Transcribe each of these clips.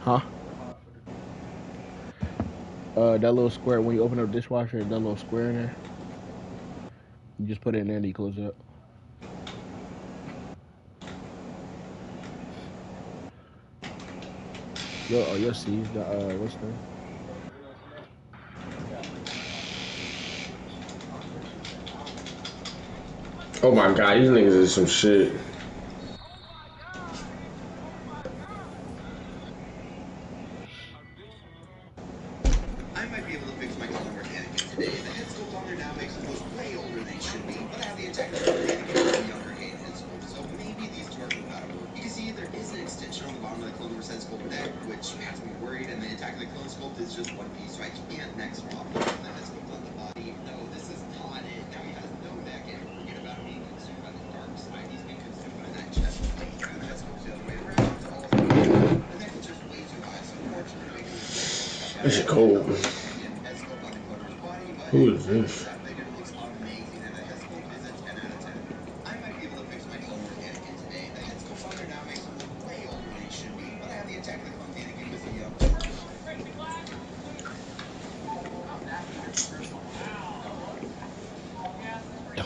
Huh? That little square when you open up the dishwasher, that little square in there. You just put it in there and you close it up. You'll see the what's the Oh my god, these niggas is some shit. I might be able to fix my color Anakin today. The head sculpt on there now makes them look way older than they should be, but I have the attack of Anakin with a younger head sculpt, so maybe these two are compatible. You can see there is an extension on the bottom of the Clone Wars head sculpt deck, which has me worried, and the attack of the Clone sculpt is just one piece, so I can't next swap the head sculpt on the body. No, this is not it. Now he has no neck, and forget about being consumed by the dark side. He's being consumed by that chest plate, and the head sculpt's the other way around. The neck is just way too high, so unfortunately, This shit cold. Who is this?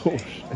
oh shit.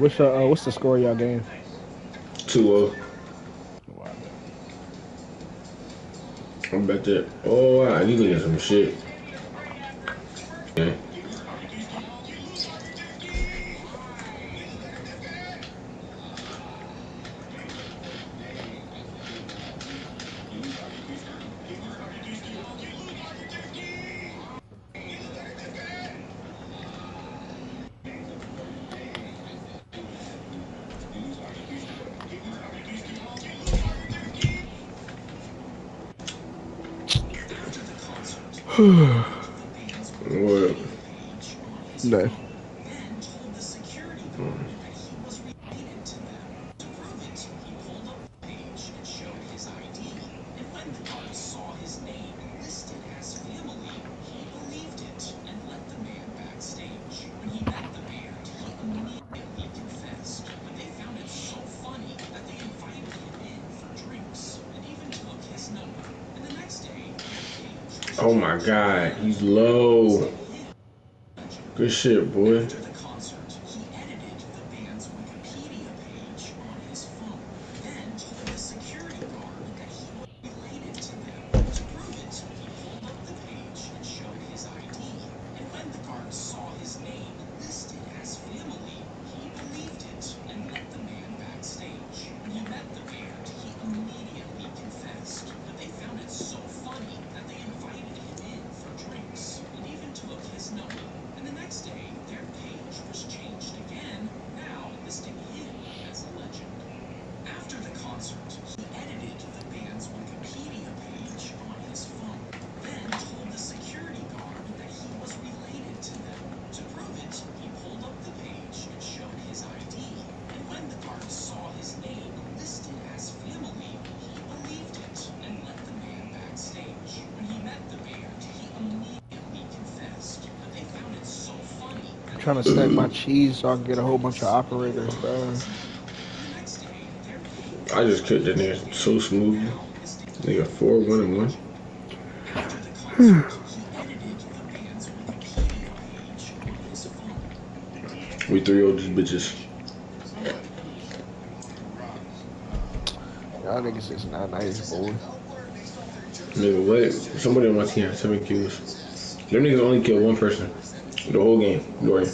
What's the score of y'all game? 2-0. Oh, I bet. I bet that. Oh, wow, these niggas some shit. Yeah. What? No. Oh my god, he's low. Good shit, boy. I'm trying to stack my cheese so I can get a whole bunch of operators, bro. I just killed that nigga so smooth. Nigga 4-1-1. We 3-0 these bitches. Y'all niggas is not nice, boy. Nigga, what? Somebody on my team had 7 kills. Them niggas only killed one person. The whole game. Dorian.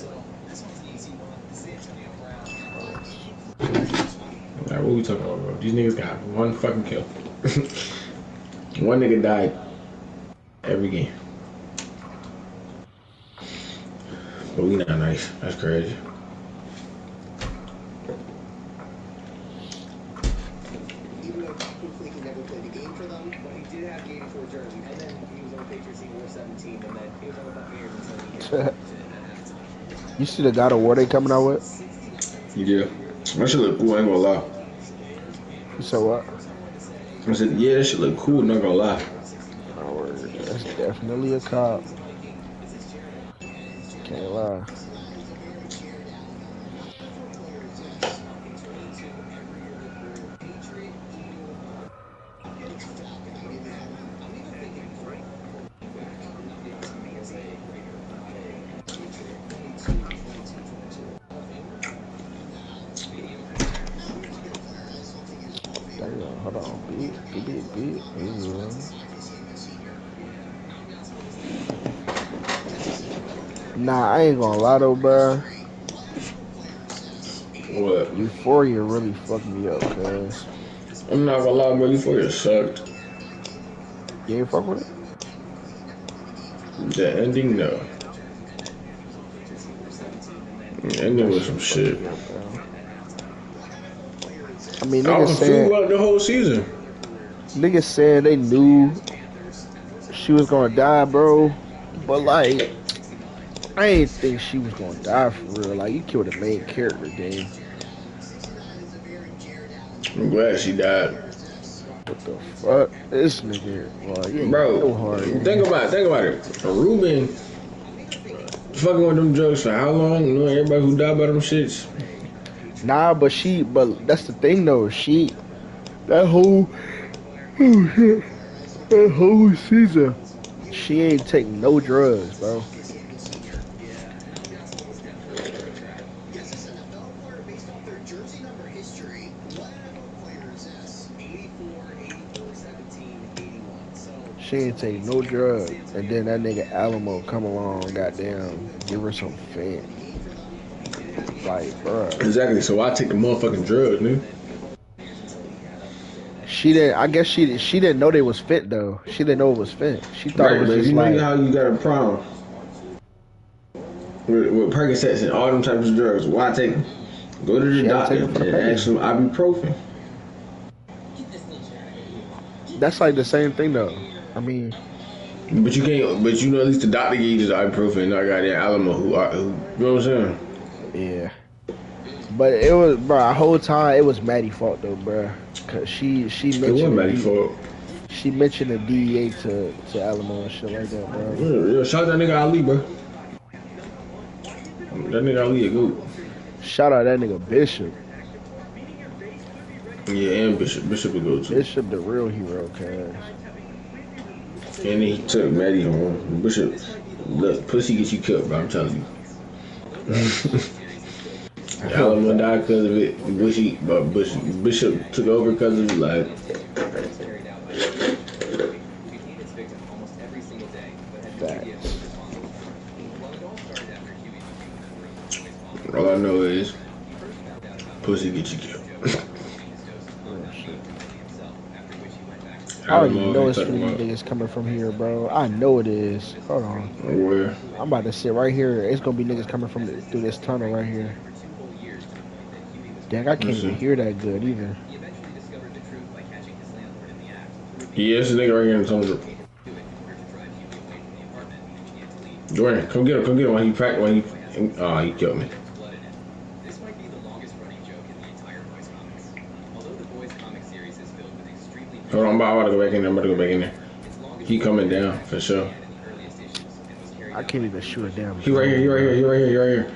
Like, what we talking about, bro? These niggas got one fucking kill. One nigga died every game. But we not nice. That's crazy. Hopefully he never played a game for them, but he did have the 84 jersey. And then he was on the Patriots, he wore 17, and then he was on the Buccaneers until he hit You see the God of War they coming out with? Yeah. That shit look cool, I ain't gonna lie. You said what? I said, yeah, that shit look cool, not gonna lie. Oh, that's definitely a cop. Can't lie. Damn, hold on. Beat. Nah, I ain't gonna lie though, bruh. What? Euphoria really fucked me up, cuz. I'm not gonna lie, bro, Euphoria sucked. You ain't fuck with it? The ending, no. The ending was some shit. Up, I mean, I niggas was saying through the whole season. niggas saying they knew she was gonna die, bro. But like, I ain't think she was gonna die for real. Like, you killed the main character, game. I'm glad she died. What the fuck? This nigga, well, you ain't Bro, so hard. think about it. Ruben fucking with them drugs for how long? You know everybody who died by them shits? Nah, but that's the thing though. That whole, oh shit, that whole season, she ain't take no drugs, bro. She ain't take no drugs. And then that nigga Alamo come along, goddamn, give her some fat. Like, bro. Exactly, so I take the motherfucking drugs, nigga. She didn't. I guess she didn't know they was fit though. She didn't know it was fit. She thought Right, it was but just you like. know how you got a problem with Percocets and all them types of drugs. Why take them? Go to the doctor and ask them ibuprofen. That's like the same thing though. I mean, but you can't. But you know, at least the doctor gave you the ibuprofen. Not goddamn Alamo. Who? You know what I'm saying? yeah. But it was, bro. The whole time it was Maddie's fault though, bro. Cause she mentioned It wasn't Maddie's fault. She mentioned the DEA to Alamo and shit like that, bro. Yeah, shout out that nigga Ali, bro. That nigga Ali a goat. Shout out that nigga Bishop. Yeah, and Bishop a goat too. Bishop the real hero, cuz. And he took Maddie home. Bishop, look, pussy gets you killed, bro. I'm telling you. Alamo died because of it. Bishop took over because of it. Like, all I know is pussy get you killed. I already know it's from these niggas coming from here, bro. I know it is. Hold on. Where? I'm about to sit right here. It's gonna be niggas coming from through this tunnel right here. Dang, I can't even hear that good either. Yeah, it's a nigga right here in the tunnel. Jordan, come get him while he he killed me. Hold on, I'm about to go back in there. He coming down for sure. I can't even shoot it down. He right here.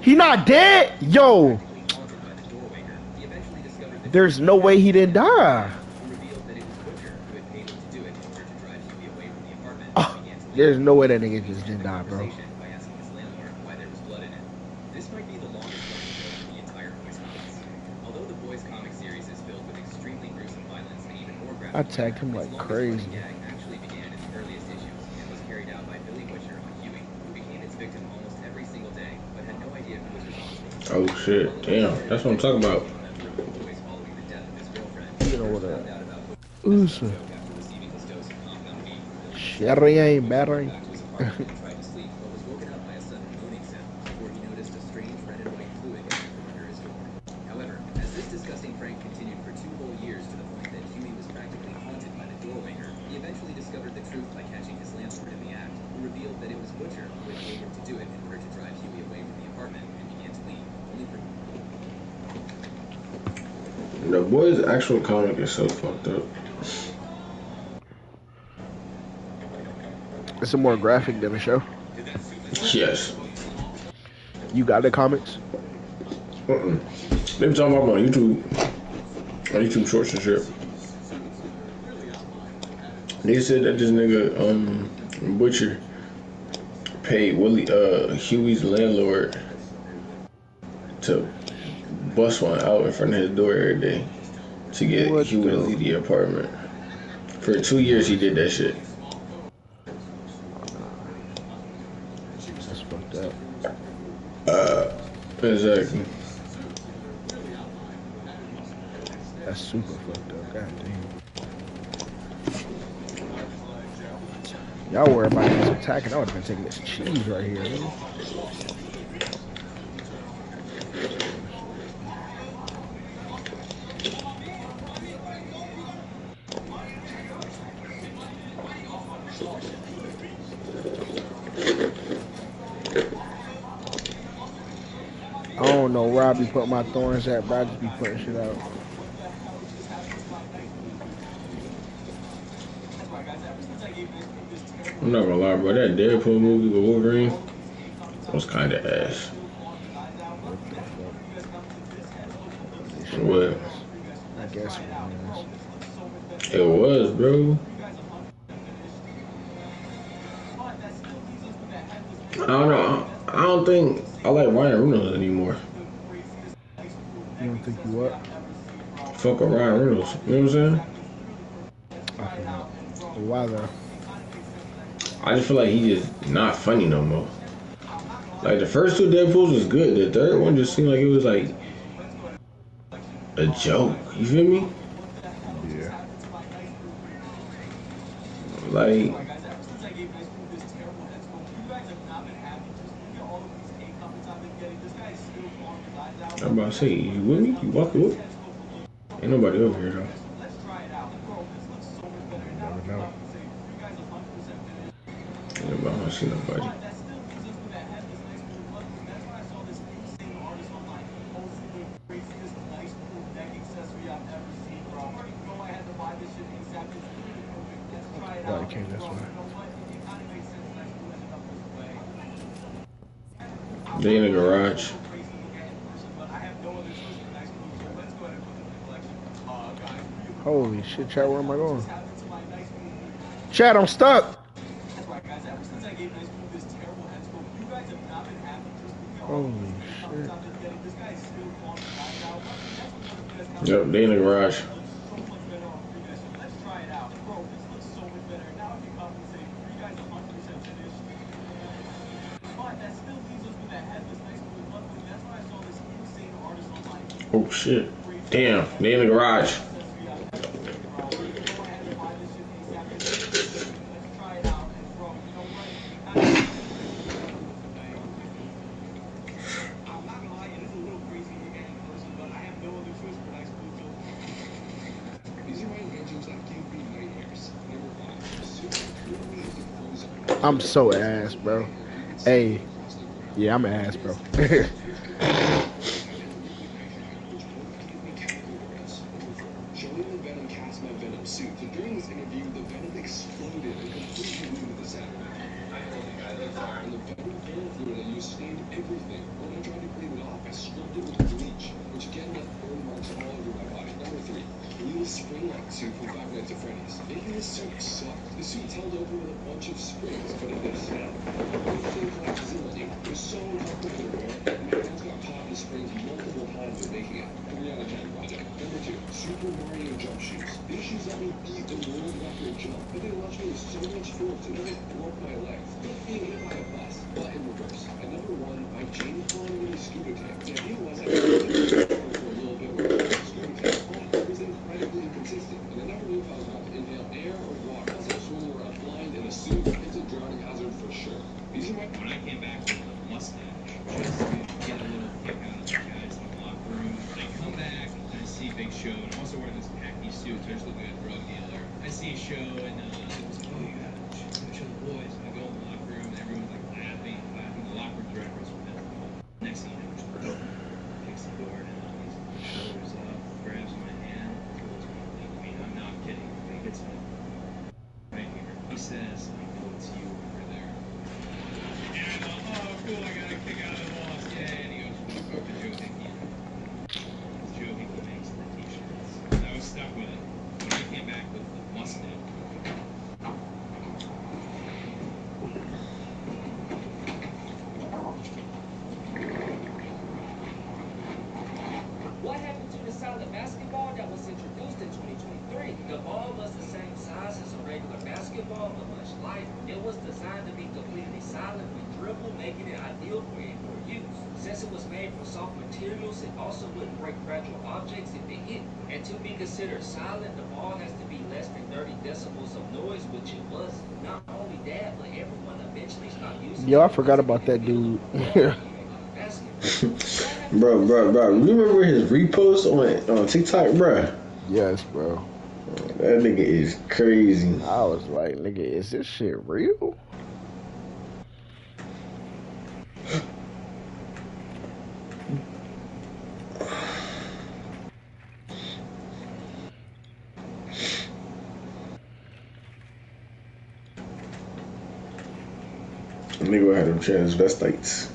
He not dead? Yo. There's no way he didn't die. Oh, there's no way that nigga just didn't die, bro. I tagged him like crazy. Oh shit, damn, that's what I'm talking about. You know what Usa. Sherry ain't battery. The boy's actual comic is so fucked up. It's a more graphic than the show. Yes. You got the comics? They were talking about on YouTube Shorts and shit. They said that this nigga Butcher paid Huey's landlord to bust one out in front of his door every day to get What Huey to the- leave the apartment. For 2 years he did that shit. That's fucked up. Exactly. That's super fucked up. God damn. Y'all worried about this attacking. I would have been taking this cheese right here, man. I don't know where I be putting my thorns at, but I just be putting shit out. I'm not gonna lie, bro. That Deadpool movie with Wolverine was kind of ass. What? I guess it was. It was, bro. I don't know. I don't think I like Ryan Reynolds anymore. You don't think you what? Fuck with Ryan Reynolds. You know what I'm saying? I feel that. Why though? I just feel like he's just not funny no more. Like the first two Deadpools was good. The third one just seemed like it was like a joke. You feel me? Yeah. Like I'm about to say, you with me? You walk with? Ain't nobody over here though. You never know. Ain't nobody, I don't see nobody. Why came this way? They in the garage. Holy shit, Chad, where am I going? Chad, I'm stuck! Holy shit. Yep, they in the garage. Oh shit. Damn, they in the garage. I'm so ass, bro. Hey. Yeah, I'm an ass, bro. Showing the Venom cast my Venom suit, and during this interview, the Venom exploded and completely ruined the set. And the Venom fluid I used stained everything. When I tried to clean it off, I scrubbed it with bleach, which again left burn marks all over my body. Number 3, the new spring-lock suit from Five Nights at Freddy's. Making this suit sucked. The suit's held open with a bunch of springs, but it is now. The thing flexibility was so uncomfortable to wear, and my hands got caught in the springs multiple times when making it. 3 out of 10 project. Number 2, Super Mario jump shoes. These shoes let me beat the world record jump, but they left me with so much force and it broke my legs. Good being hit by a bus, but in reverse. At number 1, my James Bond mini scuba life, it was designed to be completely silent with dribble, making it ideal for indoor use. Since it was made from soft materials, it also wouldn't break fragile objects if it hit. And to be considered silent, the ball has to be less than 30 decibels of noise, which it was. Not only that, but everyone eventually stopped using it. Yo, I forgot about that dude. Bro. You remember his repost on TikTok, bro? Yes, bro. That nigga is crazy. I was like, nigga, is this shit real? Nigga had them transvestites.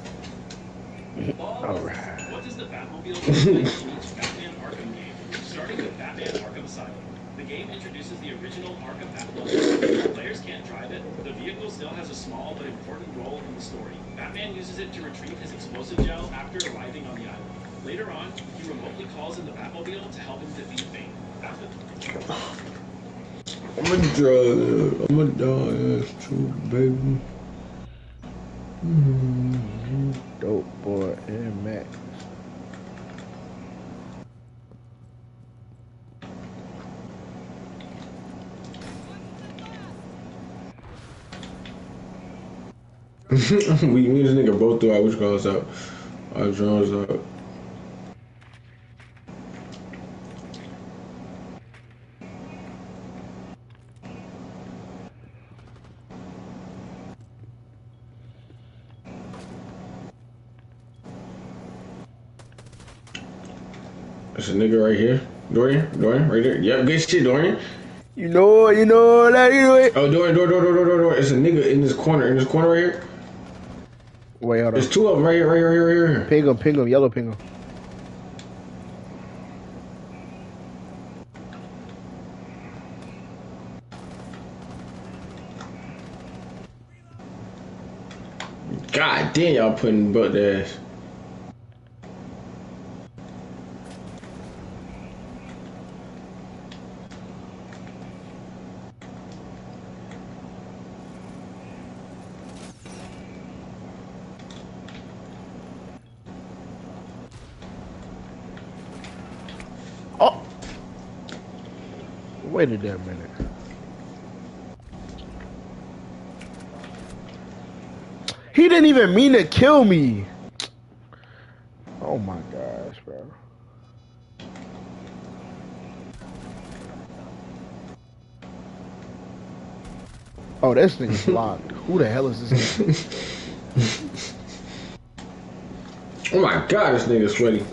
Alright. What does the Batmobile look like in each Batman Arkham game? Starting with Batman Arkham Asylum. The game introduces the original Arkham Batmobile. Players can't drive it. The vehicle still has a small but important role in the story. Batman uses it to retrieve his explosive gel after arriving on the island. Later on, he remotely calls in the Batmobile to help him defeat Bane. I'm a dog ass too, baby. Dope boy and Max. we and this nigga both threw our which calls out. Our drones out. There's a nigga right here. Dorian, right there. Yep, good shit, Dorian. You know it. Oh, Dorian. It's a nigga in this corner right here. Wait, hold on. There's two of them right here. Ping him, yellow ping him. God damn, y'all putting butt ass. Oh! Wait a damn minute. He didn't even mean to kill me. Oh my gosh, bro. Oh, this nigga's locked. Who the hell is this nigga? Oh my god, this nigga's sweaty.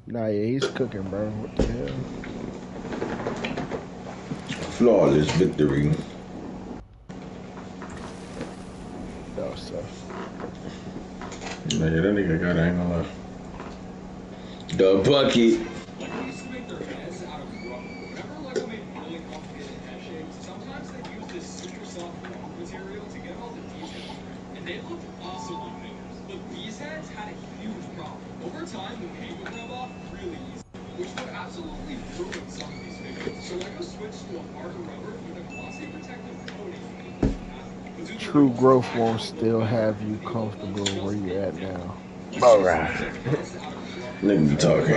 Nah, yeah, he's cooking, bro. What the hell? Flawless victory. That was tough. Nigga, that nigga got, I ain't gonna lie. The bucket. Lego used to make their heads out of rubber. Whenever Lego made really complicated head shapes, sometimes they used this super soft rubber material to get all the details right. And they looked awesome on fingers. But these heads had a huge problem. Over time, the paint would rub off really easy, which would absolutely ruin some of these figures. So Lego switched to a harder rubber with a glossy protective coating. True growth won't still have you comfortable where you at now. Alright. Nigga be talking.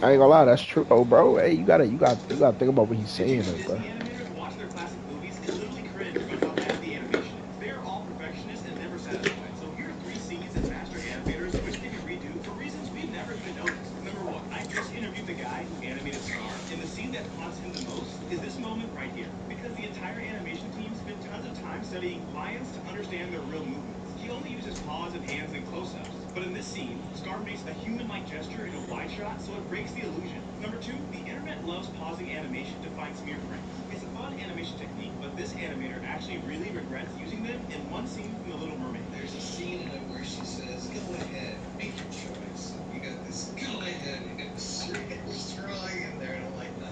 I ain't gonna lie, that's true. Oh, bro, hey, you gotta think about what he's saying, though, bro. Animators watch their classic movies and literally cringe about how bad the animation is. They are all perfectionists and never satisfied. So here are 3 scenes that master animators which they can redo for reasons we've never even noticed. Number 1, I just interviewed the guy who animated Scar, and the scene that haunts him the most is this moment right here. Because the entire animation team spent tons of time studying lions to understand their real movements. He only uses paws and hands in close-ups. But in this scene, Scar makes a human-like gesture in a wide shot, so it breaks the illusion. Number 2, the internet loves pausing animation to find smear frames. It's a fun animation technique, but this animator actually really regrets using them in one scene from The Little Mermaid. There's a scene in it where she says, "Go ahead, make your choice." You got this, "Go ahead," and it's real strong in there, and I'm like, nah.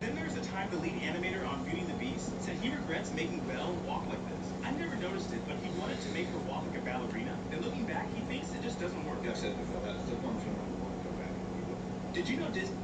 Then there's the time the lead animator on Beauty and the Beast said he regrets making Belle walk like this. I never noticed it, but he wanted to make her walk like a ballerina. And looking back, he thinks it just doesn't work. Like I said before, that's the one film I want to go back and relook. Did you know Disney?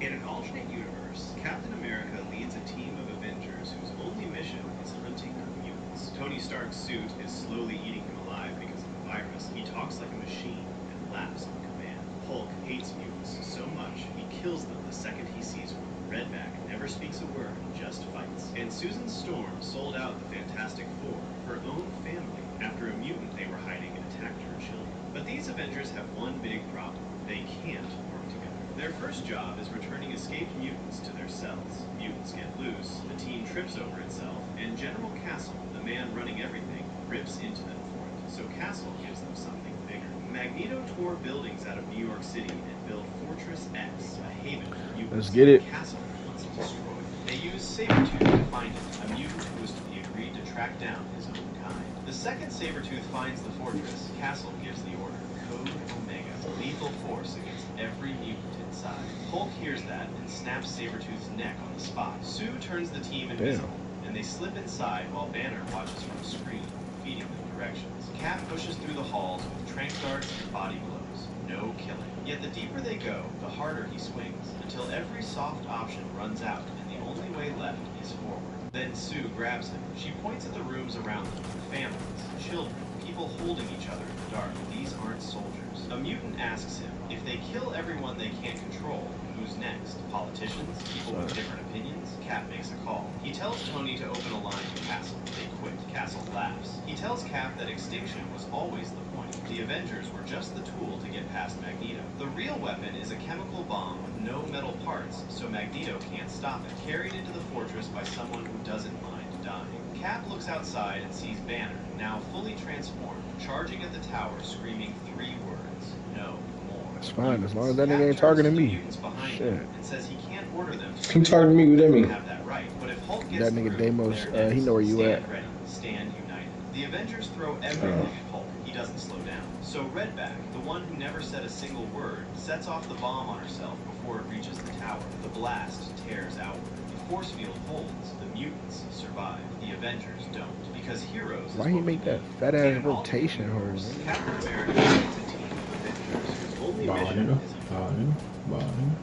In an alternate universe, Captain America leads a team of Avengers whose only mission is hunting mutants. Tony Stark's suit is slowly eating him alive because of the virus. He talks like a machine and laughs on command. Hulk hates mutants so much he kills them the second he sees one. Redback never speaks a word, just fights. And Susan Storm sold out the Fantastic Four, her own family, after a mutant they were hiding attacked her children. But these Avengers have one big problem. They can't work together. Their first job is returning escaped mutants to their cells. Mutants get loose, the team trips over itself, and General Castle, the man running everything, rips into them for it. So Castle gives them something bigger. Magneto tore buildings out of New York City and built Fortress X, a haven for mutants. Let's get it. Castle wants it destroyed. They use Sabretooth to find it, a mutant who is to be agreed to track down his own kind. The second Sabretooth finds the fortress, Castle gives the order, Code Omega, lethal force against every mutant inside. Hulk hears that and snaps Sabretooth's neck on the spot. Sue turns the team invisible, and they slip inside while Banner watches from a screen, feeding them directions. Cap pushes through the halls with tranq darts and body blows. No killing. Yet the deeper they go, the harder he swings, until every soft option runs out and the only way left is forward. Then Sue grabs him. She points at the rooms around them. Families, children, people holding each other in the dark. These aren't soldiers. A mutant asks him, if they kill everyone they can't control, who's next? Politicians? People with different opinions? Cap makes a call. He tells Tony to open a line to Castle. They quit. Castle laughs. He tells Cap that extinction was always the point. The Avengers were just the tool to get past Magneto. The real weapon is a chemical bomb with no metal parts, so Magneto can't stop it. Carried into the fortress by someone who doesn't mind dying. Cap looks outside and sees Banner, now fully transformed, charging at the tower, screaming 3 words. No more. It's fine, as long as that nigga ain't targeting me. Shit. And says he can't order them to He targeting me, what that mean? have that right. But if Hulk gets That nigga through, Deimos, they're he know where you stand at. ready, stand united. The Avengers throw everything at Hulk. He doesn't slow down. So Redback, the one who never said a single word, sets off the bomb on herself before it reaches the tower. The blast tears outward. The force field holds. The mutants survive. The Avengers don't. Because heroes is Why he what we make that need. fat ass And all rotation the for heroes, him? Captain America leads a team of Avengers whose only Ball mission nigga. is Ball nigga. Ball nigga.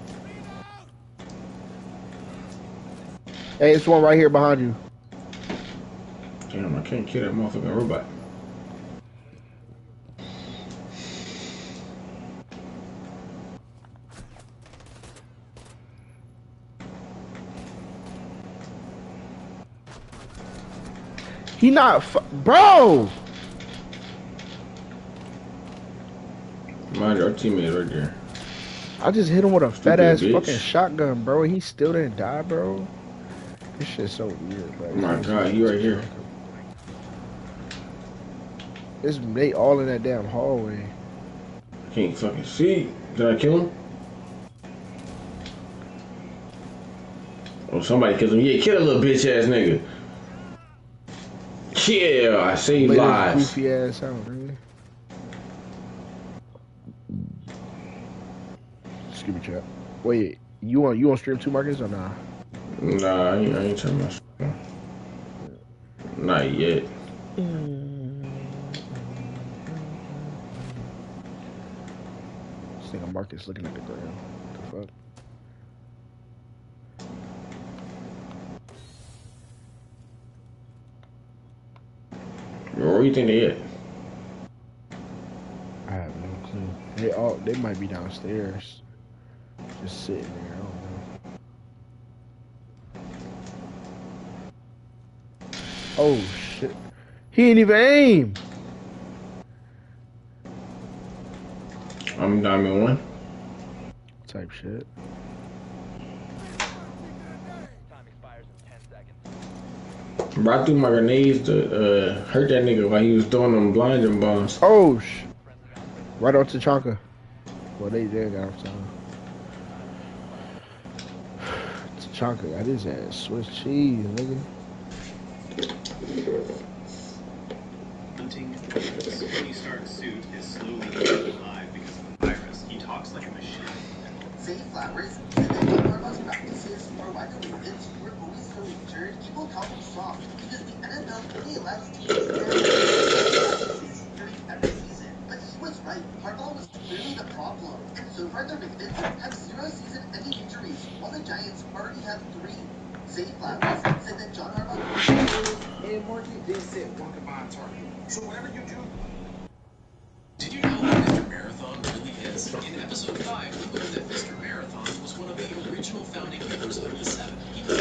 Hey, it's one right here behind you. Damn, I can't kill that motherfucking robot. He not, bro. Mind our teammate right there. I just hit him with a Stupid fat ass bitch. fucking shotgun, bro. He still didn't die, bro. This shit's so weird, bro. Oh my god, he right here. They all in that damn hallway. Can't fucking see. Did I kill him? Oh, somebody killed him. Yeah, kill a little bitch ass nigga. Yeah, I saved Play this lives. goofy ass out, really. Excuse me, chat. Wait, you on stream too, Marcus, or nah? Nah, I ain't turning my shit on. Not yet. This nigga Marcus looking at the ground. What the fuck? Where do you think they at? I have no clue. They might be downstairs. Just sitting there. I don't know. Oh shit. He ain't even aim. I'm Diamond 1. Type shit. Bro, I threw my grenades to hurt that nigga while he was throwing them blinding bombs. Oh sh. Right on Tachanka. Well, they got him time. Tachanka got his ass Swiss cheese, nigga. Hunting mutants. Tony Stark's suit is slowly eating alive because of the virus. He talks like a machine. Say flowers, do they know more about practices, or why the Ravens were always so injured? People call them soft because the NFL only allows teams to practices during every season. But he was right. Harbaugh was clearly the problem. And so far the Ravens have 0 season-ending injuries, while the Giants already have 3. Zay Flowers said on target. So whatever you do, Did you know who Mr. Marathon really is? In episode 5, we learned that Mr. Marathon was one of the original founding members of the Seven. He was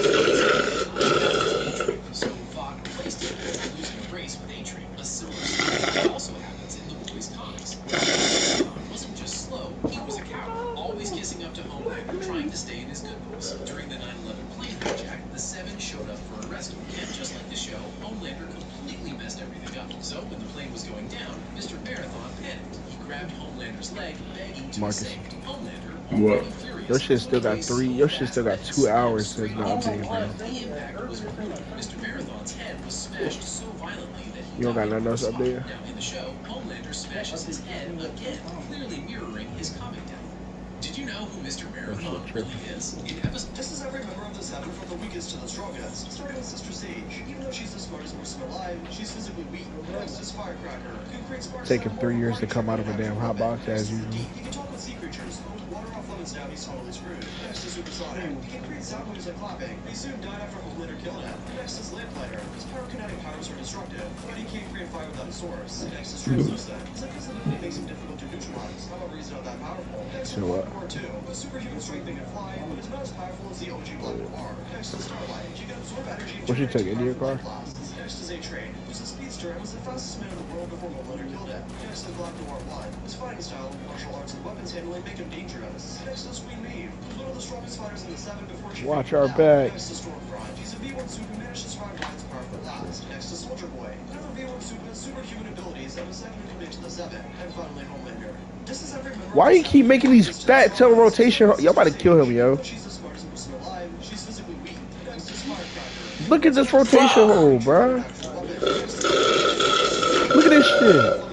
so Vought replaced him after losing a race with A-Train. A similar story also happens in the Boys comics. Marathon wasn't just slow, he was a coward, always kissing up to Homelander, trying to stay in his good books. During the 9/11 plane hijack, the Seven showed up for a rescue, and just like the show, Homelander completely messed everything up. So when the plane was going down, Mr. Marathon panicked. He grabbed Homelander's leg, begging to be Marcus. saved. Homelander, What? already furious, Your shit still got moved 3. away Your so shit still got fast 2 that hours to straight not off update, bro. the impact was brutal. Mr. Marathon's head was smashed so violently that he You don't got died nothing else on up the there? spot. Now in the show, Homelander smashes his head again, clearly mirroring his comic death. Did you know who Mr. Marathon really is? In episode just as every member of the Seven, from the weakest to the strongest, starting with Sister Sage. Even though she's the smartest person alive, she's physically weak. Next is Firecracker, who creates sparks Taking that 3 are years to come out of a damn hot box as usual. He can talk with sea creatures. Water off lemons now, he's totally screwed. Next is Supersonic. He can create sound waves like clapping. He soon died after Homelander killed him. Next is Lamplighter. His pyrokinetic powers are destructive, but he can't create fire without a source. Next is Translucent. His invisibility makes him difficult to neutralize. However, he's not that powerful. Next is So what? Black Noir 2. With superhuman strength, they can fly, but it's not as powerful as the OG Black Noir. Next is Starlight. She can absorb energy and What she generate took, India powerful car? light blasts. Next is A-Train, who's a speedster and was the fastest man in the world before Homelander killed him. Next is Black Noir 1. His fighting style, martial arts, and weapons handling make him dangerous. Next is Queen Maeve, who's one of the strongest fighters in the Seven before she Watch figured our it out. back. Next is Stormfront. He's a V1 suit who managed to survive Ryan's powerful blast. Next is Soldier Boy, another V1 suit with superhuman abilities that was secondly made to the Seven. And finally, Homelander. Just as every member Why of the you keep Seven making these is fat just tail as rotation? strong as Y'all about to Sister kill him, Sage. yo. Even though she's the smartest person alive, she's physically weak. Next is Firecracker. Look at this rotation hole, bruh. Look at this shit.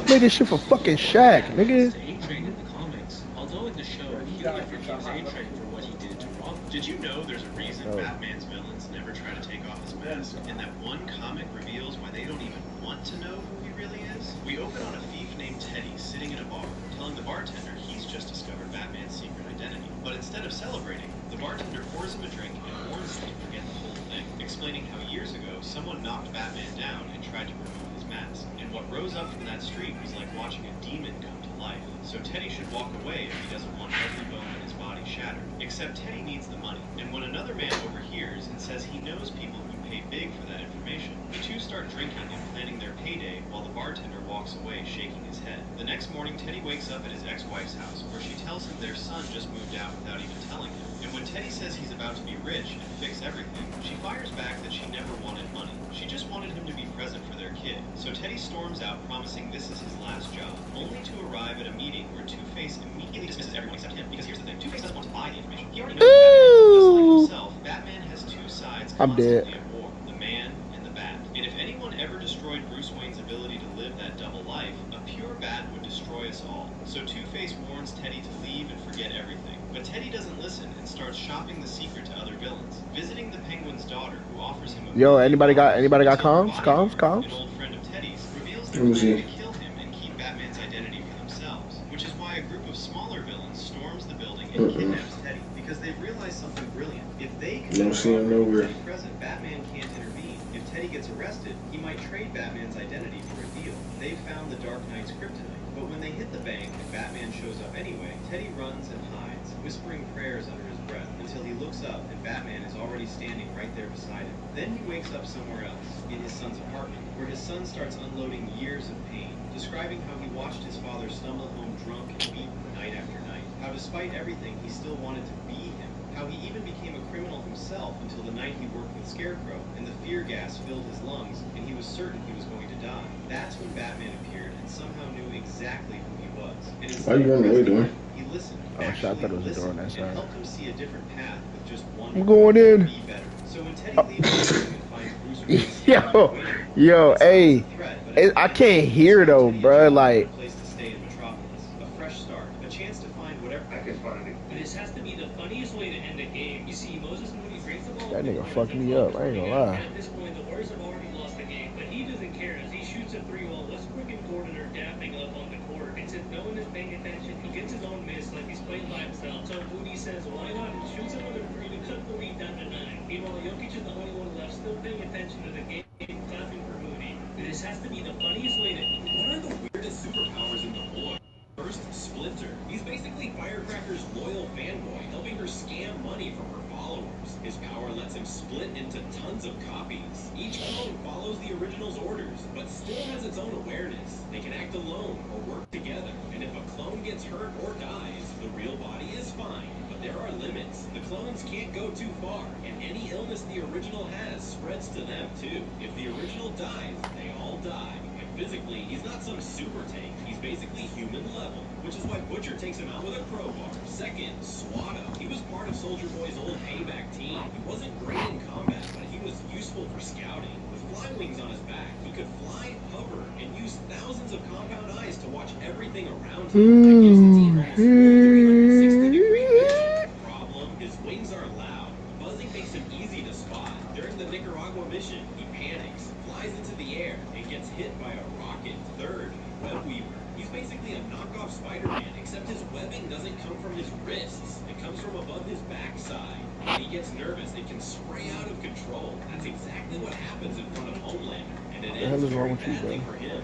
Made this shit for fucking Shaq, nigga. A-Train in the comics. Although in the show, he only forgives A-Train for what he did to Robin. Did you know there's a reason Batman's villains never try to take off his mask? And that one comic reveals why they don't even want to know who he really is? We open on a thief named Teddy sitting in a bar, telling the bartender he's just discovered Batman's secret identity. But instead of celebrating, the bartender pours him a drink and warns him to forget the whole thing, explaining how years ago someone knocked Batman down and tried to remove his mask. And what rose up from that street was like watching a demon come to life. So Teddy should walk away if he doesn't want every bone in his body shattered. Except Teddy needs the money. And when another man overhears and says he knows people who'd pay big for that information, the two start drinking and planning their payday while the bartender walks away shaking his head. The next morning, Teddy wakes up at his ex-wife's house, where she tells him their son just moved out without even telling him. And when Teddy says he's about to be rich and fix everything, she fires back that she never wanted money. She just wanted him to be present for their kid. So Teddy storms out promising this is his last job, only to arrive at a meeting where Two-Face immediately dismisses everyone except him. Because here's the thing, Two-Face doesn't want to buy the information. He already knows Batman. Just like himself, Batman has two sides I'm dead. constantly at war, the man and the bat. And if anyone ever destroyed Bruce Wayne's ability to live that double life, a pure bat would destroy us all. So Two-Face warns Teddy to leave and forget everything. But Teddy doesn't listen and starts shopping the secret to other villains, visiting the Penguin's daughter, who offers him a Yo, anybody got comms? comms? An old friend of Teddy's reveals Let they're me see. planning to kill him and keep Batman's identity for themselves, which is why a group of smaller villains storms the building and kidnaps Teddy, because they've realized something brilliant. If they Don't see him nowhere. Teddy present, Batman can't intervene. If Teddy gets arrested, he might trade Batman's identity for a deal. They've found the Dark Knight's kryptonite. But when they hit the bank and Batman shows up anyway, Teddy runs and hides, whispering prayers under his breath, until he looks up and Batman is already standing right there beside him. Then he wakes up somewhere else, in his son's apartment, where his son starts unloading years of pain, describing how he watched his father stumble home drunk and beaten night after night, how despite everything he still wanted to be him, how he even became a criminal himself until the night he worked with Scarecrow, and the fear gas filled his lungs, and he was certain he was going to die. That's when Batman appeared and somehow knew exactly who he was. And Why you running away, doing? he listened, Oh, shit, I thought it was a door on listened, that and side. helped him see a different path with just one I'm going in. be better. So when Teddy leaves the building and finds Bruce Wayne Yo, waiting, yo, it's not hey, a threat, but I can't hear though, bruh. Like, a place to stay in Metropolis, a fresh start, a chance to find whatever I can find it. This has to be the funniest way to end the game. You see, Moses Moody breaks the ball. that nigga fucked me up. I ain't gonna lie. At this point, the Warriors have already lost the game, but he doesn't care as he shoots shoots a 3 while Westbrook and Gordon are dapping up on the court. And since no one is paying attention, he gets his own miss like he's playing by himself. So Moody says, why not? And shoots another 3 to cut the lead down to 9. Meanwhile, Jokic is the only one left still paying attention to the game, clapping for Moody. This has to be the funniest way to... What are the weirdest superpowers in the boy? First, Splinter. He's basically Firecracker's loyal fanboy, helping her scam money from her followers. His power lets him split into tons of copies. Each clone follows the original's orders, but still has its own awareness. They can act alone or work together, and if a clone gets hurt or dies, the real body is fine. But there are limits. The clones can't go too far, and any illness the original has spreads to them too. If the original dies, they all die. Physically, he's not some super tank. He's basically human level, which is why Butcher takes him out with a crowbar. Second, Swatto. He was part of Soldier Boy's old payback team. He wasn't great in combat, but he was useful for scouting. With fly wings on his back, he could fly, hover, and use thousands of compound eyes to watch everything around him. That gives the team almost 360-degree vision. Problem, his wings are loud. Buzzing makes him easy to spot. During the Nicaragua mission, he panics, flies into the air, and gets hit by a rocket. Third, Webweaver. He's basically a knockoff Spider-Man, except his webbing doesn't come from his wrists. It comes from above his backside. When he gets nervous, it can spray out of control. That's exactly what happens in front of Homelander, and it ends very badly for him.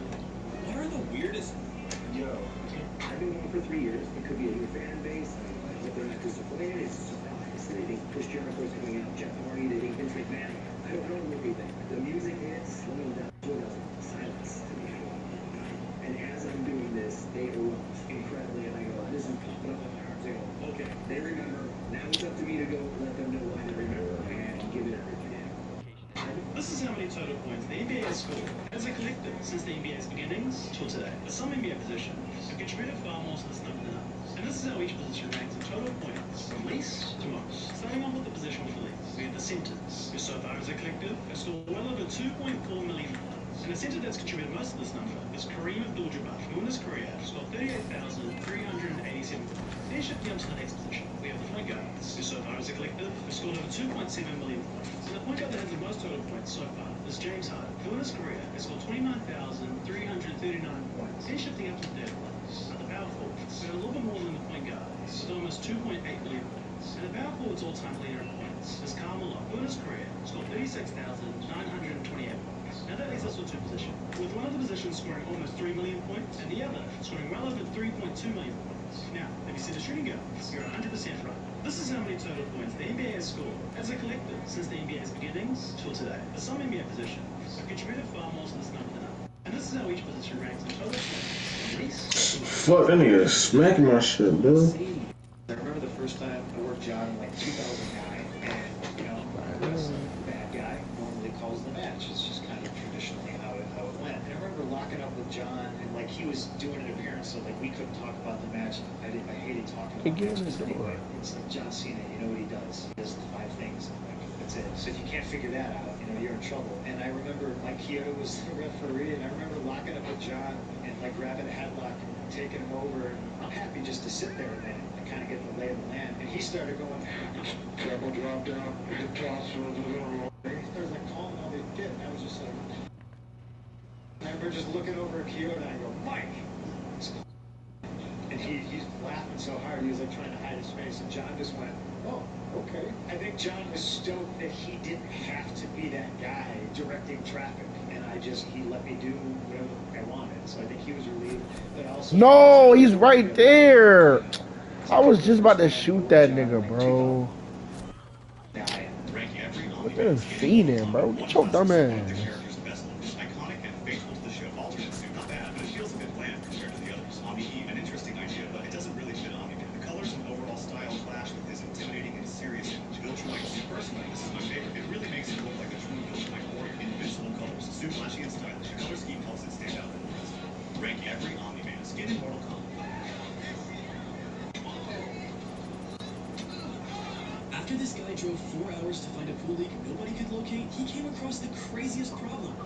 What are the weirdest... Yo, I've been going for 3 years. It could be a new fan base. I hope they're not disappointed. It's a surprise. They think Chris Jericho's coming out. Jeff Hardy, they think Vince McMahon. I don't know what they think. The music hits, slowing down, silence to me. And as I'm doing this, they erupt incredibly, and I go, this is popping up on my arms. They go, okay, they remember. Now it's up to me to go let them know why they remember and give it everything. This is how many total points the NBA has scored as a collective since the NBA's beginnings till today. For some NBA positions have contributed far more to this number than others. And this is how each position ranks in total points, from least to most. Starting off with the position with the least, we have the centers, who so far as a collective have scored well over 2.4 million points. And the center that's contributed most of this number is Kareem Abdul-Jabbar, who in his career has scored 38,387 points. Then shifting on to the next position, we have the point guards, who so far as a collective have scored over 2.7 million points. And the point guard that has the most total points so far is James Harden, who in his career has scored 29,339 points. Then shifting up to the third place, are the power forwards, who are a little bit more than the point guards, with almost 2.8 million points. And the power forwards all-time leader in points is Karl Malone, who in his career scored 36,928 points. Now that leaves us with two positions, with one of the positions scoring almost 3 million points, and the other scoring well over 3.2 million points. Now, if you see the shooting guards, you're 100% right. This is how many total points the NBA has scored as a collective since the NBA's beginnings till today. For some NBA positions have contributed far more to this number than others. And this is how each position ranks in total points, from least to most. Fuck, that nigga smacking my shit, bro. I remember the first time I worked John in like 2009, and you know, I was the bad guy. Normally calls the match. It's just kind of traditionally how it went. And I remember locking up with John, and like he was doing an appearance, so like we couldn't talk about the match. I hated talking about matches anyway. It's like John Cena, you know what he does? He does the 5 things. Like, that's it. So if you can't figure that out, you know, you're in trouble. And I remember Mike Chiodo was the referee, and I remember locking up with John and like grabbing a headlock and taking him over. And I'm happy just to sit there a minute and kind of get the lay of the land. And he started going, double drop down, the toss, he started like calling all this shit. And I was just like, and I remember just looking over at Chiodo and I go, Mike. And he's laughing so hard, he was like trying to hide his face, and John just went, oh, okay. I think John was stoked that he didn't have to be that guy directing traffic, and he let me do whatever I wanted, so I think he was relieved, but also... No, he's right there! I was just about to shoot that nigga, bro. What the feeding, bro? Get your dumb ass. Flashy and stylish. The color scheme helps it stand out from the rest. Rank every Omni-Man skin in Mortal Kombat. After this guy drove 4 hours to find a pool leak nobody could locate, he came across the craziest problem. 4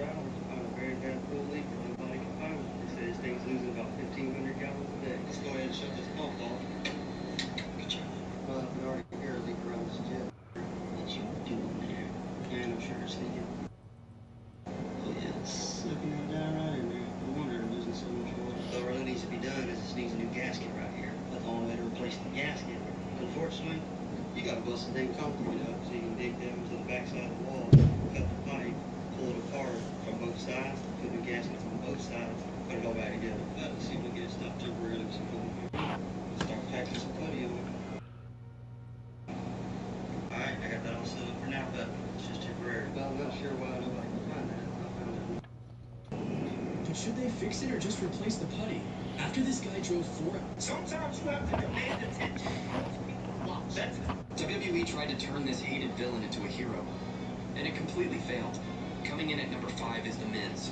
hours to find a very bad pool leak that nobody can find. They say this thing's losing about 1,500 gallons a day. Let's go ahead and shut this pump off. Good job. Well, we already hear a leak around this jet. What you doing there? Man, I'm sure it's leaking. Oh yes, I've bust the thing comfortably up so you can dig down to the backside of the wall, cut the pipe, pull it apart from both sides, put the gaskets on both sides, put it all back together. See if we can get it stopped temporarily so we can start packing some putty on it. Alright, I got that all set up for now, but it's just temporary. Well, I'm not sure why nobody can find that. I'll find it. But should they fix it or just replace the putty? After this guy drove 4 hours. Sometimes you have to demand attention. That's it. WWE tried to turn this hated villain into a hero, and it completely failed. Coming in at number 5 is The Miz.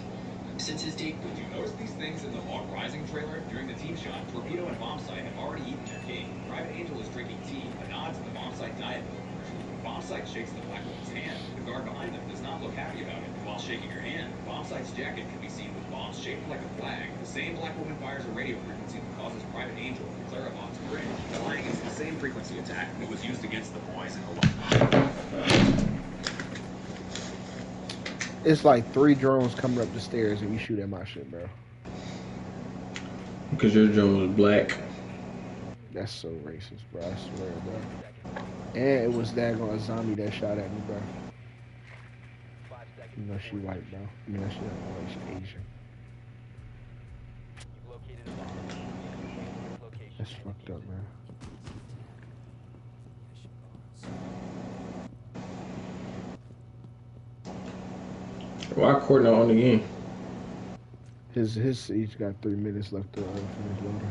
Since his debut, Did you notice these things in the Hawk Rising trailer? During the team shot, Torpedo and Bombsight have already eaten their cake. Private Angel is drinking tea, a nod to the Bombsight diet pill commercial. Bombsight shakes the black woman's hand. The guard behind them does not look happy about it. While shaking her hand, Bombsight's jacket can be seen with bombs shaped like a flag. The same black woman fires a radio frequency that causes Private Angel and Clara Von to cringe. The flying is the same frequency attack that was used against the boys in Hawaii. It's like 3 drones coming up the stairs and you shoot at my shit, bro. Because your drone was black. That's so racist, bro. I swear, bro. And it was daggone zombie that shot at me, bro. You know she white, bro. You know she Asian. That's fucked up, man. Why Court not on the game? His each got 3 minutes left to finish loading.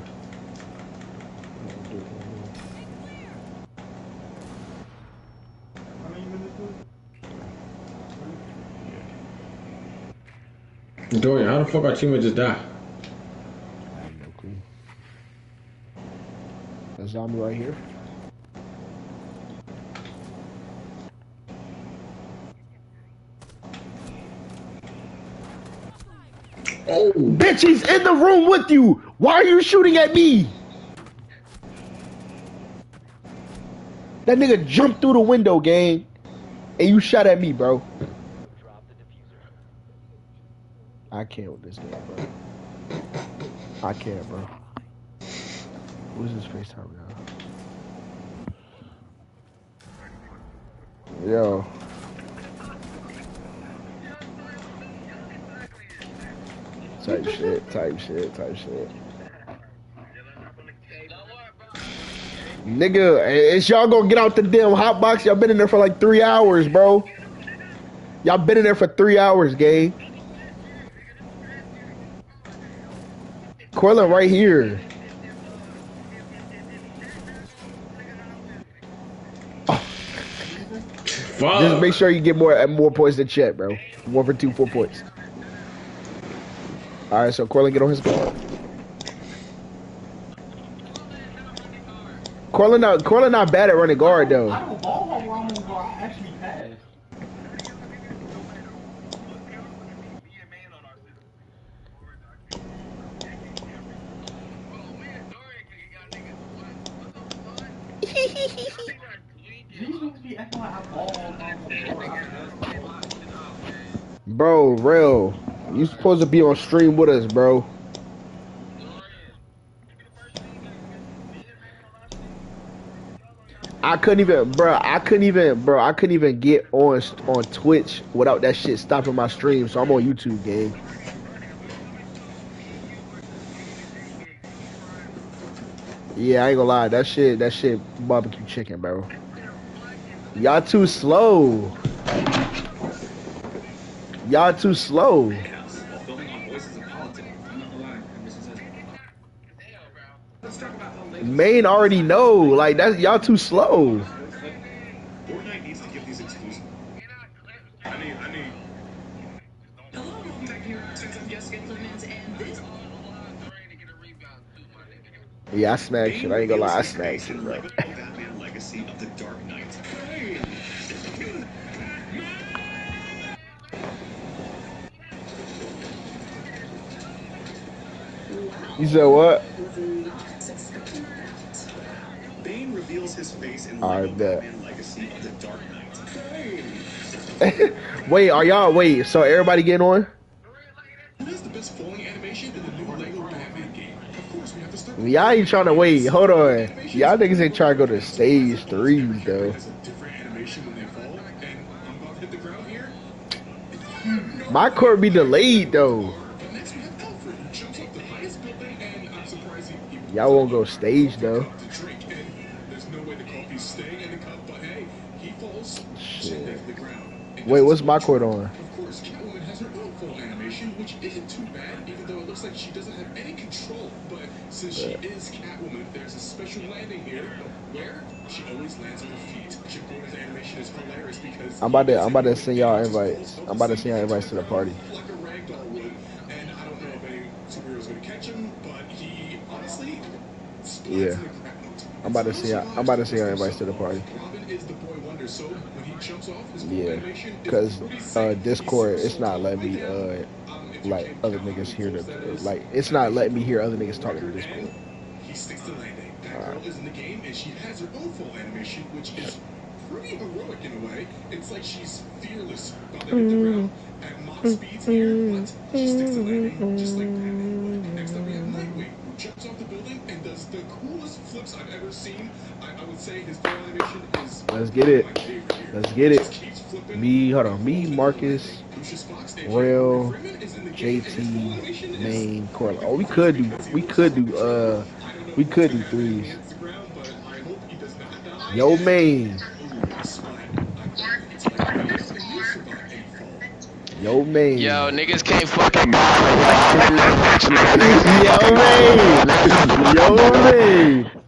Dorian, how the fuck our teammate just die? I have no clue. A zombie right here. Oh, Bitch, he's in the room with you! Why are you shooting at me? That nigga jumped through the window, gang. And you shot at me, bro. I can't with this game, bro. I can't, bro. Who's this FaceTime now? Yo. Type shit. Nigga, it's y'all gonna get out the damn hot box. Y'all been in there for like 3 hours, bro. Y'all been in there for 3 hours, gang. Corlin right here. Oh. Just make sure you get more points than Chet, bro. 1 for 2, 4 points. All right, so Corlin, get on his guard. Corlin not bad at running guard though. I don't ball home where I'm gonna go. I actually pass. Bro, real. You supposed to be on stream with us, bro. I couldn't even get on Twitch without that shit stopping my stream, so I'm on YouTube, gang. Yeah, I ain't gonna lie, that shit barbecue chicken, bro. Y'all too slow. Y'all too slow. Maine already know, like that. Y'all too slow. Fortnite needs to give these exclusive. I need. Hello, welcome back here. Since I'm Jessica Clemens, and this. Yeah, I smacked shit. I ain't gonna lie, I smacked shit, bro. Batman Legacy of the Dark Knight. You said what? Bane reveals his face in I Lego bet. Batman Legacy of the Dark Knight. Wait, so everybody getting on? What is the best falling animation in the new Lego Batman game? Of course, we have Y'all ain't trying to wait. Hold on. Y'all niggas ain't trying to go to stage 3, though. My court be delayed, though. Y'all won't go stage, though. Shit. Wait, what's my court on? Of course, Catwoman has her own full animation, which isn't too bad, even though it looks like she doesn't have any control. But since she is Catwoman, there's a special landing here where she always lands on her feet. Jacona's animation is hilarious because I'm about to send y'all invites. I'm about to send y'all invites to the party. Like a ragdoll would, and I don't know if any superhero's gonna catch him, but he honestly Yeah. I'm about to send y'all invites to the party. Robin is the boy wonder, so when he jumps off his full Yeah, animation, cause Discord, it's not letting me like other niggas hear the like. It's not letting me hear other niggas talking to Discord. He sticks to landing. That girl is in the game, and she has her own full animation, which is pretty heroic in a way. It's like she's fearless about to hit the ground at Mach speeds here, but she sticks to landing just like Batman would. Next up, we have Nightwing, who jumps off the building and does the coolest flips I've ever seen. I would say his full animation is Let's get it. my favorite here. Let's get Just it. keeps flipping. Me, Marcus, Lucius Fox and Rail, Freeman is in the game, and his full JT, animation is Main, Corley. Oh, we could do threes. Yo, Main. Yo, Main. Yo, niggas can't fucking Yo, Main. Yo, Main.